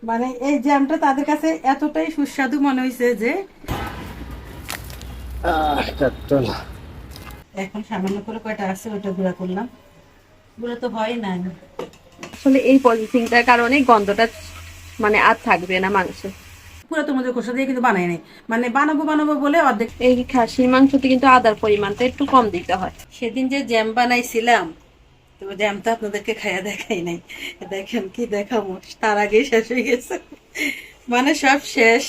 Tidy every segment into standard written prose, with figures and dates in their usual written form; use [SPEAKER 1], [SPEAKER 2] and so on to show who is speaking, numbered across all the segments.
[SPEAKER 1] মানে এই জ্যামটা তাদের কাছে এতটাই সুস্বাদু মনে হয়েছে যে এখন সামান্য করে কয়টা আছে ওটা গুঁড়া করলাম। গুঁড়া তো হয় না।
[SPEAKER 2] আসলে এই পলিথিনটার কারণে গন্ধটা মানে আর থাকবে না মাংস।
[SPEAKER 1] পুরো তোমাদের কষা দিয়ে কিন্তু বানাই নাই, মানে বানাবো বানাবো বলে অর্ধেক।
[SPEAKER 2] এই খাসির মাংসতে কিন্তু আদার পরিমাণটা একটু কম দিতে হয়।
[SPEAKER 1] সেদিন যে জ্যাম বানাইছিলাম, তো জ্যামটা আপনাদেরকে খাইয়া দেখাই নাই। দেখেন কি দেখাবো, তার আগেই শেষ হয়ে গেছে, মানে সব শেষ।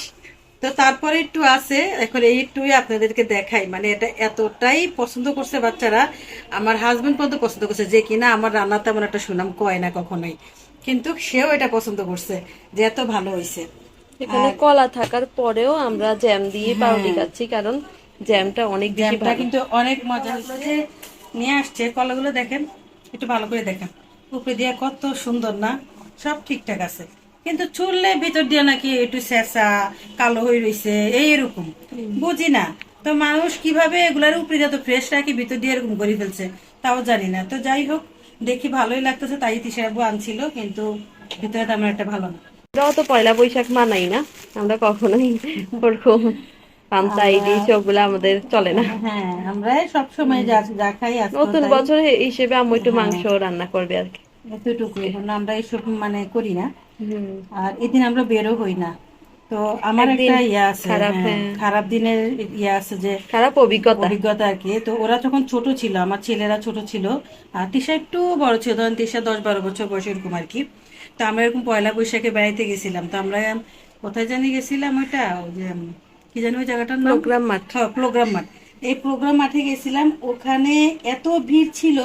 [SPEAKER 1] তো তারপরে একটু আছে, এখন এই একটুই আপনাদেরকে দেখাই। মানে এটা এতটাই পছন্দ করছে বাচ্চারা, আমার হাজবেন্ড পর্যন্ত পছন্দ করছে, যে কিনা আমার রান্না তেমন একটা সুনাম কয় না কখনোই, কিন্তু সেও এটা পছন্দ করছে যে এত ভালো হয়েছে।
[SPEAKER 2] এখানে কলা থাকার পরেও আমরা জ্যাম দিয়ে পাউরুটি
[SPEAKER 1] হ্যাঁ,
[SPEAKER 2] খাচ্ছি, কারণ জ্যামটা অনেক বেশি
[SPEAKER 1] জ্যামটা
[SPEAKER 2] ভালো।
[SPEAKER 1] কিন্তু অনেক মজা হয়েছে। নিয়ে আসছে কলাগুলো দেখেন, একটু ভালো করে দেখেন, উপরে দিয়ে কত সুন্দর না, সব ঠিকঠাক আছে, কিন্তু চুললে ভিতর দিয়ে নাকি একটু চেঁচা কালো হয়ে রয়েছে এইরকম, বুঝি না। তো মানুষ কিভাবে এগুলার উপরে যত ফ্রেশ রাখি ভিতর দিয়ে এরকম করে ফেলছে তাও জানি না। তো যাই হোক, দেখি ভালোই লাগতেছে, তাই তিশাবু আনছিল, কিন্তু ভিতরে তেমন একটা ভালো না।
[SPEAKER 2] আমরাও তো পয়লা বৈশাখ মানাই না, আমরা কখনোই ওরকম পান্তা
[SPEAKER 1] আমরা
[SPEAKER 2] ইলিশ ওগুলা আমাদের চলে না।
[SPEAKER 1] হ্যাঁ, আমরা সব সময় যা যা খাই আজকেও
[SPEAKER 2] নতুন
[SPEAKER 1] তাই।
[SPEAKER 2] বছর হিসেবে আম্মু একটু
[SPEAKER 1] হ্যাঁ,
[SPEAKER 2] মাংস রান্না করবে আর কি।
[SPEAKER 1] এতটুকু, এখন আমরা এইসব মানে করি না।
[SPEAKER 2] হুম।
[SPEAKER 1] আর এদিন আমরা বেরো হই না। তো আমার
[SPEAKER 2] একদিন
[SPEAKER 1] একটা ইয়া আছে,
[SPEAKER 2] খারাপ,
[SPEAKER 1] হ্যাঁ,
[SPEAKER 2] হ্যাঁ,
[SPEAKER 1] খারাপ দিনের ইয়া আছে যে
[SPEAKER 2] খারাপ অভিজ্ঞতা।
[SPEAKER 1] অভিজ্ঞতা আর কি। তো ওরা যখন ছোট ছিল, আমার ছেলেরা ছোট ছিল, আর তিশা একটু বড় ছিল, ধরেন তিশা 10-12 বছর বয়স এরকম আর কি। তো আমরা এরকম পয়লা বৈশাখে বেড়াইতে গেছিলাম। তো আমরা কোথায় জানি গেছিলাম, ওইটা ওই যে কি জানি ওই জায়গাটার নাম,
[SPEAKER 2] প্রোগ্রাম মাঠ।
[SPEAKER 1] হ্যাঁ, প্রোগ্রাম মাঠ। এই প্রোগ্রাম মাঠে গেছিলাম, ওখানে এত ভিড় ছিল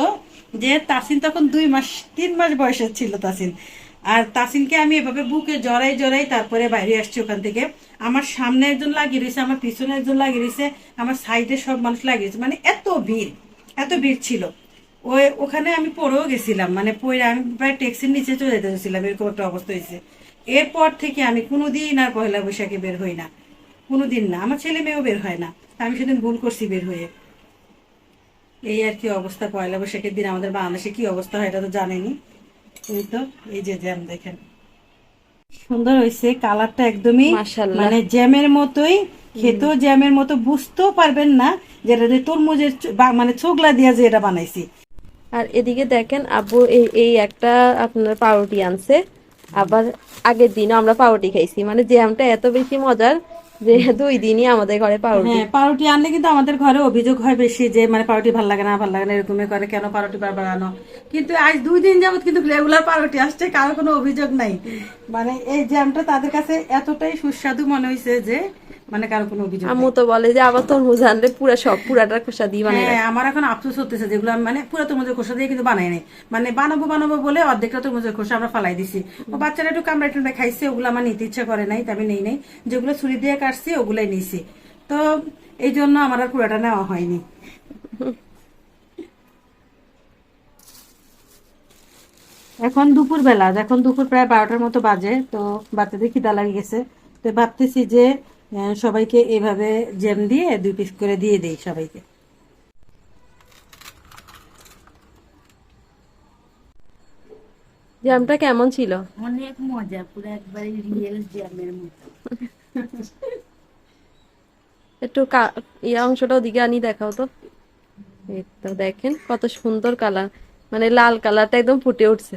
[SPEAKER 1] যে তাসিন তখন 2 মাস 3 মাস বয়সের ছিল তাসিন। আর তাসিনকে আমি এভাবে বুকে জড়াই জড়াই তারপরে বাইরে আসছি ওখান থেকে। আমার সামনে একজন লাগিয়ে রয়েছে, আমার পিছনে একজন লাগিয়ে রয়েছে, আমার সাইডে সব মানুষ লাগিয়ে রয়েছে, মানে এত ভিড়, এত ভিড় ছিল। ওই ওখানে আমি পড়েও গেছিলাম, মানে পড়ে আমি প্রায় ট্যাক্সির নিচে চলে যেতেছিলাম, এরকম একটা অবস্থা হয়েছে। এরপর থেকে আমি কোনোদিন আর পয়লা বৈশাখে বের হই না, কোনোদিন না। আমার ছেলে মেয়েও বের হয় না, আমি সেদিন ভুল করছি বের হয়ে। এই আর কি অবস্থা, পয়লা বৈশাখের দিন আমাদের বাংলাদেশে কি অবস্থা হয় এটা তো জানেনি। এই তো, এই যে জ্যাম দেখেন, সুন্দর হয়েছে কালারটা, একদমই
[SPEAKER 2] মাশাআল্লাহ।
[SPEAKER 1] মানে জ্যামের মতোই, খেতেও জ্যামের মতো, বুঝতেও পারবেন না যেটা যে তরমুজের মানে ছোকলা দিয়া যে এটা বানাইছি।
[SPEAKER 2] আর এদিকে দেখেন আব্বু এই এই একটা আপনার পাউরুটি আনছে, আবার আগের দিনও আমরা পাউরুটি খাইছি, মানে জ্যামটা এত বেশি মজার যে 2 দিনই আমাদের ঘরে পাউরুটি।
[SPEAKER 1] হ্যাঁ, পাউরুটি আনলে কিন্তু আমাদের ঘরে অভিযোগ হয় বেশি যে মানে পাউরুটি ভালো লাগে না, ভালো লাগে না, এরকমই করে, কেন পাউরুটি বারবার আনো। কিন্তু আজ 2 দিন যাবত কিন্তু রেগুলার পাউরুটি আসছে, কারো কোনো অভিযোগ নাই। মানে এই জ্যামটা তাদের কাছে এতটাই সুস্বাদু মনে হয়েছে যে মানে কারো কোনো অভিযোগ
[SPEAKER 2] আম্মু
[SPEAKER 1] নাই।
[SPEAKER 2] তো বলে যে আবার তরমুজ আনলে পুরা সব পুরাটা খোসা দিয়ে বানিয়ে
[SPEAKER 1] হ্যাঁ,
[SPEAKER 2] রাখে।
[SPEAKER 1] আমার এখন আফসোস হতেছে, যেগুলো আমি মানে পুরো তরমুজের খোসা দিয়ে কিন্তু বানাই নাই, মানে বানাবো বানাবো বলে অর্ধেকটা তরমুজের খোসা আমরা ফালাই দিছি। ও বাচ্চারা একটু কামড়া টামড়া খাইছে, ওগুলো আমার নিতে ইচ্ছা করে নাই, তা আমি নেই নাই। যেগুলো ছুরি দিয়ে কাটছি ওগুলাই নিছি। তো এই জন্য আমার আর পুরাটা নেওয়া হয়নি। এখন দুপুর বেলা, এখন দুপুর প্রায় 12টার মতো বাজে, তো বাচ্চাদের খিদা লাগে গেছে। তো ভাবতেছি যে সবাইকে এইভাবে জ্যাম দিয়ে 2 পিস করে দিয়ে দেই সবাইকে।
[SPEAKER 2] জ্যামটা কেমন ছিল?
[SPEAKER 1] অনেক মজা, পুরো একবারে রিয়েল জ্যামের মতো।
[SPEAKER 2] একটু এই অংশটা ওদিকে আনি দেখাও তো। এই তো দেখেন কত সুন্দর কালার, মানে লাল কালারটা একদম ফুটে উঠছে,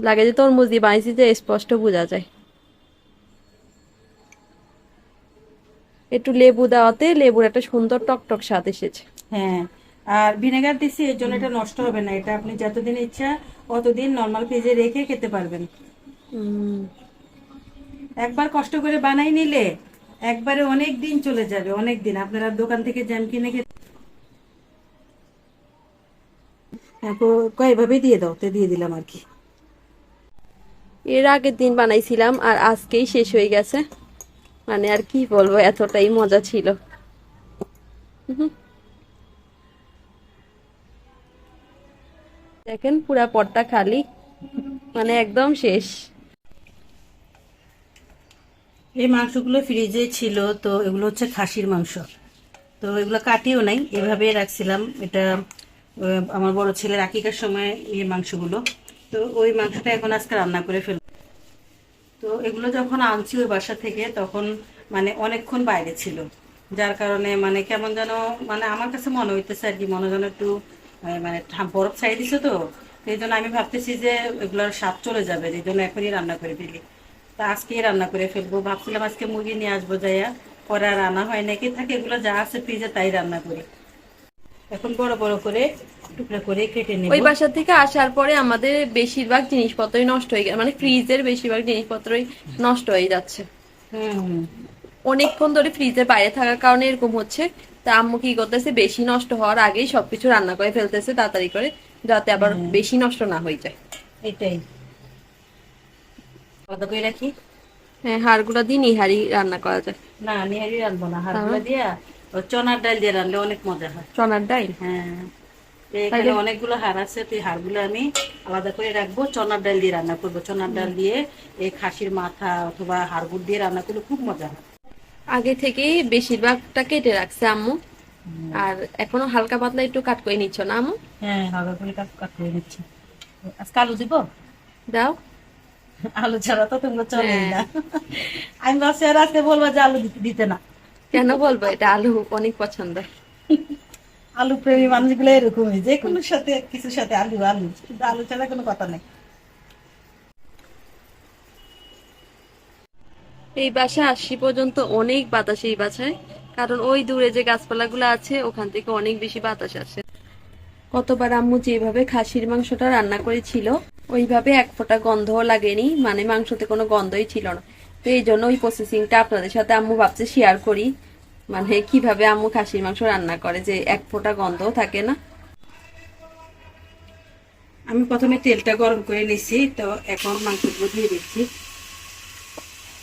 [SPEAKER 2] লাগে যে তরমুজ দিয়ে বানিয়েছি যে স্পষ্ট বোঝা যায়। একটু লেবু দেওয়াতে লেবুর একটা সুন্দর টকটক স্বাদ এসেছে।
[SPEAKER 1] হ্যাঁ, আর ভিনেগার দিছি এর জন্য এটা নষ্ট হবে না, এটা আপনি যতদিন ইচ্ছা অতদিন নর্মাল ফ্রিজে রেখে খেতে পারবেন।
[SPEAKER 2] উম,
[SPEAKER 1] একবার কষ্ট করে বানাই নিলে একবারে অনেক দিন চলে যাবে, অনেক দিন। আপনারা দোকান থেকে জ্যাম কিনে খেতে, কয়েকভাবেই দিয়ে দাও, তো দিয়ে দিলাম আর কি।
[SPEAKER 2] এর আগের দিন বানাইছিলাম আর আজকেই শেষ হয়ে গেছে, মানে আর কি বলবো, এতটাই মজা ছিল। উহুম। দেখেন পুরা পটটা খালি, মানে একদম শেষ।
[SPEAKER 1] এই মাংসগুলো ফ্রিজে ছিল, তো এগুলো হচ্ছে খাসির মাংস। তো এগুলো কাটিও নাই, এভাবে রাখছিলাম। এটা আমার বড় ছেলের আকিকার সময় এই মাংসগুলো, তো ওই মাংসটা এখন আজকে রান্না করে ফেলবো। তো এগুলো যখন আনছি ওই বাসা থেকে তখন মানে অনেকক্ষণ বাইরে ছিল, যার কারণে মানে কেমন যেন মানে আমার কাছে মনে হইতেছে আর কি, মনে যেন একটু মানে বরফ ছাই দিছে তো, এই জন্য আমি ভাবতেছি যে এগুলোর স্বাদ চলে যাবে, এই জন্য এখনই রান্না করে ফেলি। তা আজকেই রান্না করে ফেলবো ভাবছিলাম, আজকে মুরগি নিয়ে আসবো যাইয়া, পরে আর রান্না হয় নাকি থাকে, এগুলো যা আছে ফ্রিজে তাই রান্না করি। এখন বড় বড় করে টুকরা করে কেটে নেব।
[SPEAKER 2] ওই বাসা থেকে আসার পরে আমাদের বেশিরভাগ জিনিসপত্রই নষ্ট হয়ে গেছে, মানে ফ্রিজের বেশিরভাগ জিনিসপত্রই নষ্ট হয়ে যাচ্ছে।
[SPEAKER 1] হুম।
[SPEAKER 2] অনেকক্ষণ ধরে ফ্রিজের বাইরে থাকার কারণে এরকম হচ্ছে। তা আম্মু কি করতেছে, বেশি নষ্ট হওয়ার আগেই সবকিছু রান্না করে ফেলতেছে তাড়াতাড়ি করে, যাতে আবার বেশি নষ্ট না হয়ে যায়।
[SPEAKER 1] এটাই আলাদা করে রাখি।
[SPEAKER 2] হ্যাঁ, হাড়গুলো দিয়ে নিহারি রান্না করা যায়।
[SPEAKER 1] না নিহারি রানবো না, হাড়গুলো দিয়া ওই চনার ডাল দিয়ে রানলে অনেক মজা হয়।
[SPEAKER 2] চনার ডাল?
[SPEAKER 1] হ্যাঁ, এখানে অনেকগুলো হাড় আছে, তো এই হাড়গুলো আমি আলাদা করে রাখবো, চনার ডাল দিয়ে রান্না করবো। চনার ডাল দিয়ে এই খাসির মাথা অথবা হাড়গুড় দিয়ে রান্না করলে খুব মজা হয়।
[SPEAKER 2] আগে থেকেই বেশিরভাগটা কেটে রাখছে আম্মু, আর এখনো হালকা পাতলা একটু কাট করে নিচ্ছ না আম্মু?
[SPEAKER 1] হ্যাঁ, হালকা করে কাট করে নিচ্ছি। আজকে আলু দিব?
[SPEAKER 2] দাও।
[SPEAKER 1] আলু ছাড়া তো তোমরা চলে না। আমি ভাবছি আর আজকে বলবো যে আলু দিতে না।
[SPEAKER 2] কেন বলবো, এটা আলু অনেক পছন্দ।
[SPEAKER 1] আলু প্রেমী মানুষগুলো এরকমই, যে কোনো সাথে কিছুর সাথে আলু আলু, কিন্তু আলু ছাড়া কোনো কথা নেই।
[SPEAKER 2] এই বাসায় আসি পর্যন্ত অনেক বাতাস এই বাসায়, কারণ ওই দূরে যে গাছপালাগুলো আছে ওখান থেকে অনেক বেশি বাতাস আসে। কতবার আম্মু যেভাবে খাসির মাংসটা রান্না করেছিল ওইভাবে এক ফোঁটা গন্ধও লাগেনি, মানে মাংসতে কোনো গন্ধই ছিল না। তো এই জন্য ওই প্রসেসিংটা আপনাদের সাথে আম্মু ভাবছে শেয়ার করি, মানে কিভাবে আম্মু খাসির মাংস রান্না করে, যে এক ফোঁটা গন্ধও থাকে না।
[SPEAKER 1] আমি প্রথমে তেলটা গরম করে নিছি, তো এখন মাংসগুলো দিয়ে দিচ্ছি।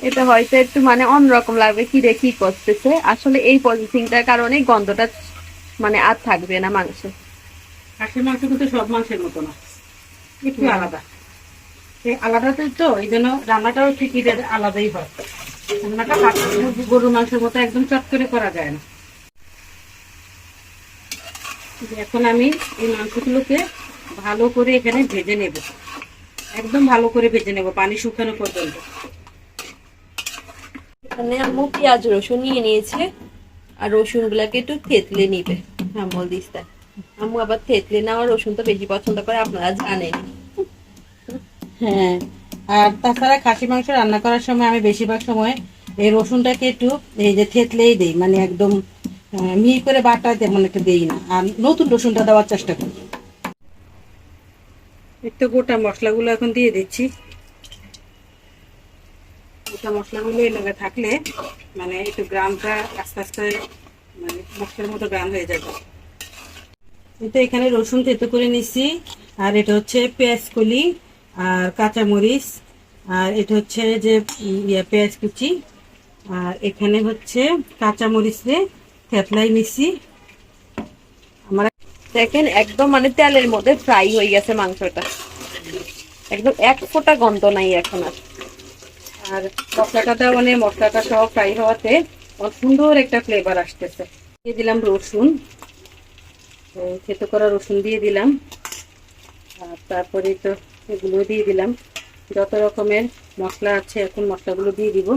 [SPEAKER 2] এটা হয়তো একটু মানে অন্যরকম লাগবে, কি রে কি করতেছে, আসলে এই প্রসেসিংটার কারণে গন্ধটা মানে আর থাকবে না মাংস।
[SPEAKER 1] খাসির মাংস কিন্তু সব মাংসের মতো না, একটু আলাদা। এই আলাদাতে তো এই জন্য রান্নাটাও ঠিক আলাদাই হয়। রান্নাটা গরুর মাংসের মতো একদম চট করে করা যায় না। এখন আমি এই মাংসগুলোকে ভালো করে এখানে ভেজে নেব, একদম ভালো করে ভেজে নেব পানি শুকানো পর্যন্ত।
[SPEAKER 2] এখানে আম্মু পেঁয়াজ রসুন নিয়ে নিয়েছে, আর রসুন গুলাকে একটু থেতলে নিবে আমল দিস্তা। আম্মু আবার থেতলে নেওয়া রসুন তো বেশি পছন্দ করে, আপনারা জানেন।
[SPEAKER 1] হ্যাঁ, আর তাছাড়া খাসি মাংস রান্না করার সময় আমি বেশিরভাগ সময় এই রসুনটাকে একটু এই যে থেতলেই দিই, মানে একদম মিহি করে বাটা তেমন একটা দিই না, আর নতুন রসুনটা দেওয়ার চেষ্টা করি। একটু গোটা মশলাগুলো এখন দিয়ে দিচ্ছি। গোটা মশলাগুলো এই লগে থাকলে মানে একটু গ্রামটা আস্তে আস্তে মানে মশলার মতো গ্রাম হয়ে যাবে। তো এখানে রসুন থেতো করে নিছি, আর এটা হচ্ছে পেঁয়াজ কলি আর কাঁচামরিচ, আর এটা হচ্ছে যে পেঁয়াজ কুচি, আর এখানে হচ্ছে কাঁচামরিচ রে থেতলাই নিছি। আমার
[SPEAKER 2] দেখেন একদম মানে তেলের মধ্যে ফ্রাই হয়ে গেছে মাংসটা, একদম এক ফোঁটা গন্ধ নাই এখন আর।
[SPEAKER 1] আর মশলাটা মানে মশলাটা সব ফ্রাই হওয়াতে সুন্দর একটা ফ্লেভার আসতেছে। দিয়ে দিলাম রসুন, থেতো করা রসুন দিয়ে দিলাম, আর তারপরে তো এগুলো দিয়ে দিলাম। যত রকমের মশলা আছে এখন মশলাগুলো দিয়ে দিব,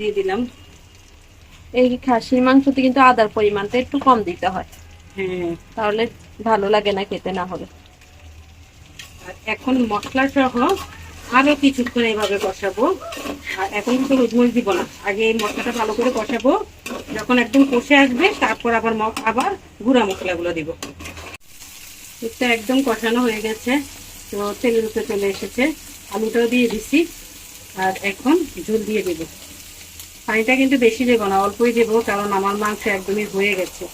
[SPEAKER 1] দিয়ে দিলাম।
[SPEAKER 2] এই খাসির মাংসতে কিন্তু আদার পরিমাণটা একটু কম দিতে হয়,
[SPEAKER 1] হ্যাঁ,
[SPEAKER 2] তাহলে ভালো লাগে না খেতে, না হলে।
[SPEAKER 1] আর এখন মশলা সহ আরো কিছুক্ষণ এইভাবে কষাবো। আর এখন কিন্তু হলুদ দিব না, আগে এই মশলাটা ভালো করে কষাবো, যখন একদম কষে আসবে তারপর আবার গুঁড়া মশলাগুলো দিব। এটা একদম কষানো হয়ে গেছে, তো তেলের উপরে চলে এসেছে। আলুটাও দিয়ে দিছি, আর এখন ঝোল দিয়ে দেবো। পানিটা কিন্তু বেশি দেবো না, অল্পই দেবো, কারণ আমার মাংস একদমই হয়ে গেছে।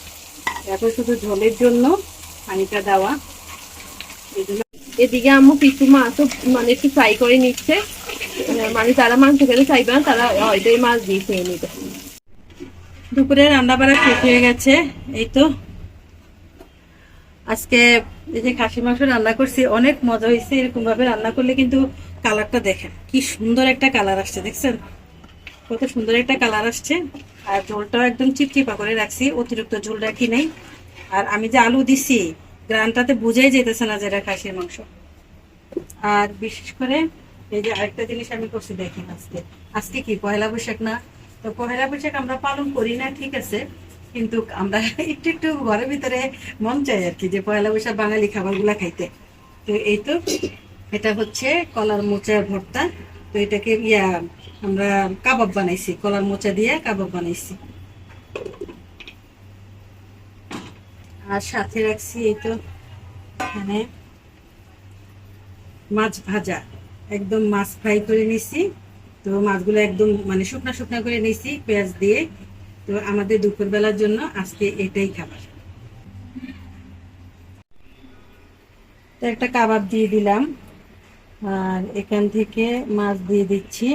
[SPEAKER 1] এখন শুধু ঝোলের জন্য পানিটা দেওয়া।
[SPEAKER 2] এদিকে আম্মু কিছু মাছ মানে একটু ফ্রাই করে নিচ্ছে, মানে যারা মাংস খেতে চাইবে না তারা হয়তো এই মাছ দিয়ে খেয়ে নিবে।
[SPEAKER 1] দুপুরে রান্না বাড়া শেষ হয়ে গেছে। এই তো আজকে এই যে খাসি মাংস রান্না করছি, অনেক মজা হয়েছে। এরকম ভাবে রান্না করলে কিন্তু কালারটা দেখেন কি সুন্দর একটা কালার আসছে, দেখছেন কত সুন্দর একটা কালার আসছে। আর ঝোলটাও একদম চিপচিপা করে রাখছি, অতিরিক্ত ঝোল রাখি নাই। আর আমি যে আলু দিছি গ্রানটাতে বুঝাই যেতেছে না যে এটা খাসির মাংস। আর বিশেষ করে এই যে আরেকটা জিনিস আমি করছি দেখেন, আজকে আজকে কি পয়লা বৈশাখ না? তো পয়লা বৈশাখ আমরা পালন করি না, ঠিক আছে, কিন্তু আমরা একটু একটু ঘরের ভিতরে মন চাই আর কি, যে পয়লা বৈশাখ বাঙালি খাবারগুলা খাইতে। তো এই তো এটা হচ্ছে কলার মোচার ভর্তা। তো এটাকে আমরা কাবাব বানাইছি, কলার মোচা দিয়ে কাবাব বানাইছি। আর সাথে রাখছি এই তো এখানে মাছ ভাজা, একদম মাছ ফ্রাই করে নিছি। তো মাছগুলো একদম মানে শুকনা শুকনা করে নিছি পেঁয়াজ দিয়ে। তো আমাদের দুপুরবেলার জন্য আজকে এটাই খাবার। তো একটা কাবাব দিয়ে দিলাম, আর এখান থেকে মাছ দিয়ে দিচ্ছি।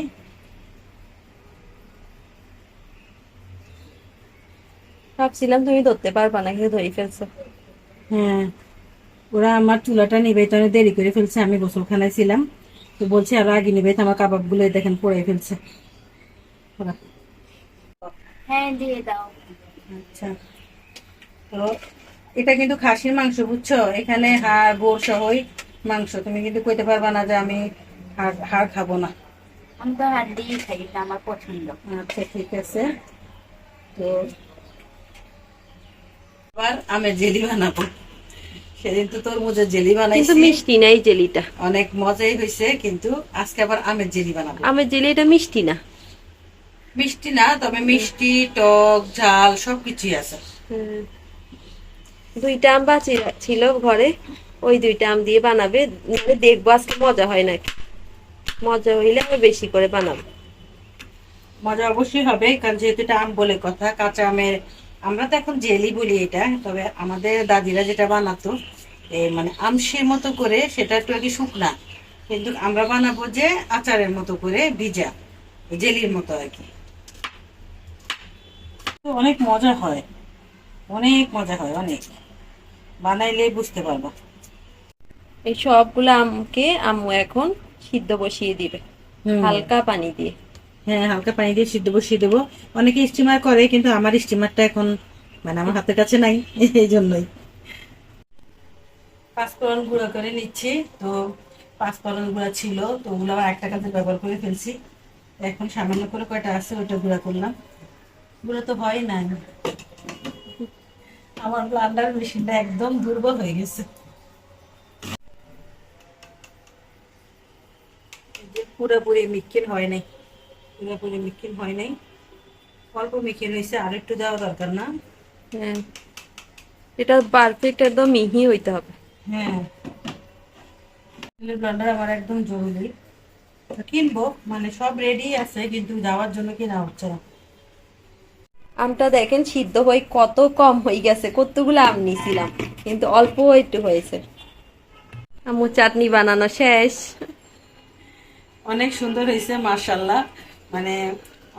[SPEAKER 2] ভাবছিলাম তুমি ধরতে পারবা না, কিন্তু ধরে ফেলছো।
[SPEAKER 1] হ্যাঁ, ওরা আমার চুলাটা নিবেতে অনেক দেরি করে ফেলছে, আমি গোসলখানায় ছিলাম। তো বলছি আরো আগে নিবে, আমার কাবাব গুলো দেখেন পড়ে ফেলছে ওরা।
[SPEAKER 3] হ্যাঁ দিয়ে দাও।
[SPEAKER 1] আচ্ছা, তো এটা কিন্তু খাসির মাংস, বুঝছো, এখানে হাড় গোড় সহই মাংস। তুমি কিন্তু কইতে পারবা না যে আমি হাড় হাড় খাবো না।
[SPEAKER 3] আমি তো হাত দিয়ে খাই, এটা আমার পছন্দ।
[SPEAKER 1] আচ্ছা ঠিক আছে। তো আবার আমের জেলি বানাবো। সেদিন তো তরমুজের জেলি
[SPEAKER 2] কিন্তু
[SPEAKER 1] বানাইছি,
[SPEAKER 2] মিষ্টি না এই জেলিটা।
[SPEAKER 1] অনেক মজাই হয়েছে, কিন্তু আজকে আবার আমের জেলি বানাবো।
[SPEAKER 2] আমের জেলি এটা মিষ্টি না।
[SPEAKER 1] মিষ্টি না, তবে মিষ্টি টক ঝাল সবকিছুই আছে।
[SPEAKER 2] হুম। দুইটা আম বাঁচি ছিল ঘরে, ওই দুইটা আম দিয়ে বানাবে। মানে দেখবো আজকে মজা হয় নাকি, মজা হইলে আমি বেশি করে বানাবো।
[SPEAKER 1] মজা অবশ্যই হবে, কারণ যেহেতু এটা আম বলে কথা, কাঁচা আমের আমরা তো এখন জেলি বলি এটা, তবে আমাদের দাদিরা যেটা বানাতো মানে আমশির মতো করে, সেটা একটু আর কি শুকনা, কিন্তু আমরা বানাবো যে আচারের মতো করে ভিজা, জেলির মতো আর কি। তো অনেক মজা হয়, অনেক মজা হয়, অনেক বানাইলে বুঝতে পারবো।
[SPEAKER 2] এই সবগুলো আমকে আম্মু এখন সিদ্ধ বসিয়ে দিবে
[SPEAKER 1] হুম।
[SPEAKER 2] হালকা পানি দিয়ে।
[SPEAKER 1] হ্যাঁ, হালকা পানি দিয়ে সিদ্ধ বসিয়ে দেবো। অনেকে স্টিমার করে, কিন্তু আমার স্টিমারটা এখন মানে আমার হাতের কাছে নাই, এই জন্যই। পাঁচফোড়ন গুঁড়ো করে নিচ্ছি। তো পাঁচফোড়ন গুঁড়া ছিল, তো ওগুলো আবার একটা কাজে ব্যবহার করে ফেলছি। এখন সামান্য করে কয়টা আছে ওটা গুঁড়া করলাম। গুঁড়ো তো হয় না, আমার ব্লান্ডার মেশিনটা একদম দুর্বল হয়ে গেছে। এই যে পুরোপুরি মিক্কিন হয় নাই, পুরোপুরি মিক্কিন হয় নাই, অল্প মিক্কিন হয়েছে, আর একটু দেওয়া দরকার না?
[SPEAKER 2] হ্যাঁ, এটা পারফেক্ট একদম মিহি হইতে হবে।
[SPEAKER 1] হ্যাঁ, ব্লান্ডার আমার একদম জরুরি। তো কিনবো, মানে সব রেডি আছে, কিন্তু যাওয়ার জন্য কিনা হচ্ছে না।
[SPEAKER 2] আমটা দেখেন সিদ্ধ হয়ে কত কম হয়ে গেছে, কতগুলো আম নিছিলাম কিন্তু অল্প একটু হয়েছে। আম্মু চাটনি বানানো শেষ।
[SPEAKER 1] অনেক সুন্দর হয়েছে মাশাআল্লাহ, মানে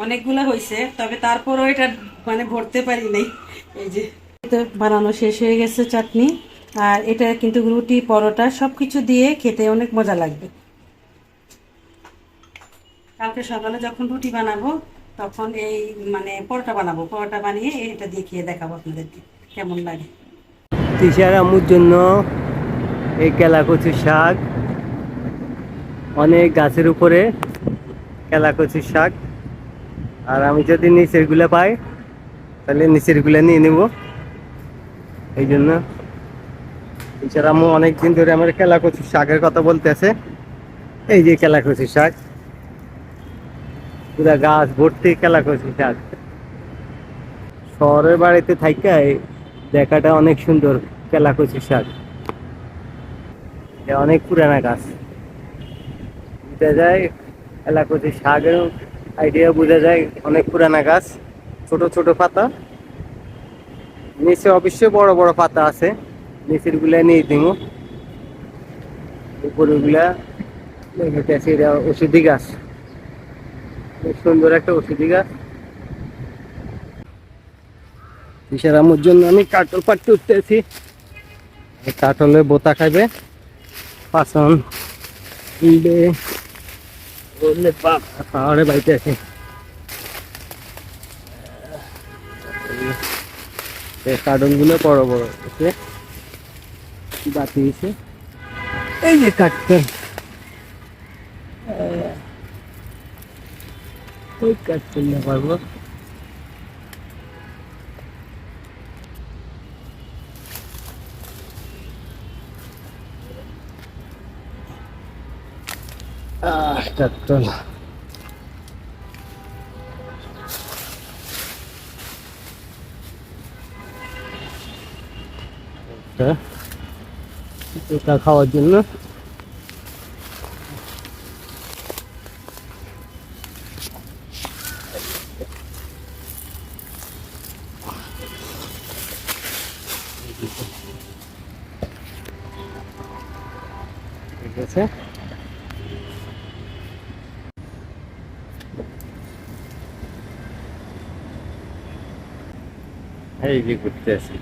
[SPEAKER 1] অনেকগুলো হয়েছে, তবে তারপরও এটা মানে ভরতে পারি নাই। এই যে তো বানানো শেষ হয়ে গেছে চাটনি। আর এটা কিন্তু রুটি পরোটা সবকিছু দিয়ে খেতে অনেক মজা লাগবে। কালকে সকালে যখন রুটি বানাবো, তখন এই মানে পরোটা বানাবো, পরোটা বানিয়ে এটা দিয়ে খেয়ে দেখাবো আপনাদেরকে কেমন লাগে।
[SPEAKER 4] তিশার আম্মুর জন্য এই কেলা কচু শাক, অনেক গাছের উপরে কেলা কচু শাক। আর আমি যদি নিচের গুলা পাই, তাহলে নিচের গুলা নিয়ে নেব। এই জন্য তিশার আম্মু অনেকদিন ধরে আমার কেলা কচু শাকের কথা বলতেছে। এই যে কেলা কচু শাক, পুরা গাছ ভর্তি কেলা কচু শাক। শহরের বাড়িতে থাইকা দেখাটা অনেক সুন্দর। কেলা কচু শাক এটা অনেক পুরানা গাছ, বোঝা যায়। কেলা কচু শাকের আইডিয়া বোঝা যায়, অনেক পুরানা গাছ। ছোট ছোট পাতা, নিচে অবশ্যই বড় বড় পাতা আছে। নিচের গুলা নিয়ে দিব, উপরের গুলা দেখেছি। এটা ওষুধি গাছ, খুব সুন্দর একটা ওষুধি গাছ। কিসের আমুর জন্য আমি কাটল পাটতে উঠতেছি। কাটলে বোতা খাইবে, পাচন পাহাড়ে বাড়িতে আছে। কাটল গুলো বড় বড় আছে, বাতিছে। এই যে কাটতে ওই কাজ করলে পারবো। ট্রাক্টর এটা খাওয়ার জন্য ঠিক আছে। এই যে ঘুরতে আসি।